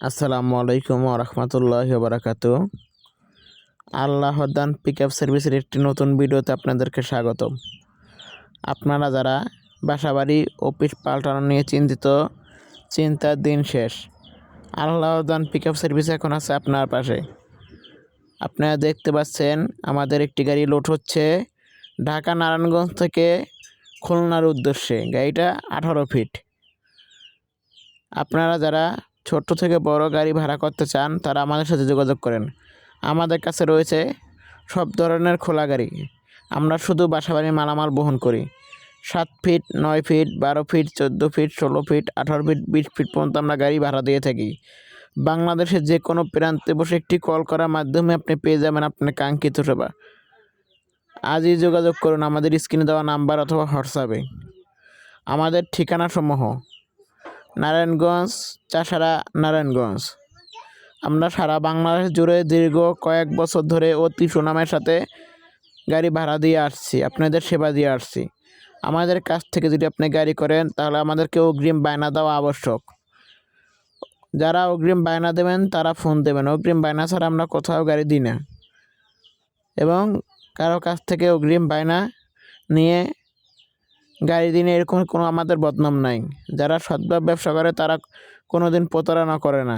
আসসালামু আলাইকুম রহমতুল্লাহি বারাকাতু। আল্লাহদান পিক আপ সার্ভিসের একটি নতুন ভিডিওতে আপনাদেরকে স্বাগতম। আপনারা যারা বাসাবাড়ি অফিস পাল্টানো নিয়ে চিন্তিত, চিন্তার দিন শেষ। আল্লাহদান পিক আপ সার্ভিস এখন আছে আপনার পাশে। আপনারা দেখতে পাচ্ছেন আমাদের একটি গাড়ি লোড হচ্ছে ঢাকা নারায়ণগঞ্জ থেকে খুলনার উদ্দেশ্যে। গাড়িটা 18 ফিট। আপনারা যারা ছোট থেকে বড় গাড়ি ভাড়া করতে চান তারা আমাদের সাথে যোগাযোগ করেন। আমাদের কাছে রয়েছে সব ধরনের খোলা গাড়ি। আমরা শুধু বাসাবাড়ির মালামাল বহন করি। 7 feet, 9 feet, 12 feet, 14 feet, 16 feet, 18 feet, 20 feet পর্যন্ত আমরা গাড়ি ভাড়া দিয়ে থাকি। বাংলাদেশের যে কোনো প্রান্তে বসে একটি কল করার মাধ্যমে আপনি পেয়ে যাবেন আপনার কাঙ্ক্ষিত সেবা। আজই যোগাযোগ করুন আমাদের স্ক্রিনে দেওয়া নাম্বার অথবা হোয়াটসঅ্যাপে। আমাদের ঠিকানাসমূহ: নারায়ণগঞ্জ, চাষাড়া, নারায়ণগঞ্জ। আমরা সারা বাংলাদেশ জুড়ে দীর্ঘ কয়েক বছর ধরে অতি সুনামের সাথে গাড়ি ভাড়া দিয়ে আসছি, আপনাদের সেবা দিয়ে আসছি। আমাদের কাছ থেকে যদি আপনি গাড়ি করেন তাহলে আমাদেরকে অগ্রিম বায়না দেওয়া আবশ্যক। যারা অগ্রিম বায়না দেবেন তারা ফোন দেবেন। অগ্রিম বায়না ছাড়া আমরা কোথাও গাড়ি দিই না, এবং কারো কাছ থেকে অগ্রিম বায়না নিয়ে গাড়ি দিনে এরকম কোনো আমাদের বদনাম নাই। যারা সৎভাবে ব্যবসা করে তারা কোনো দিন প্রতারণা করে না।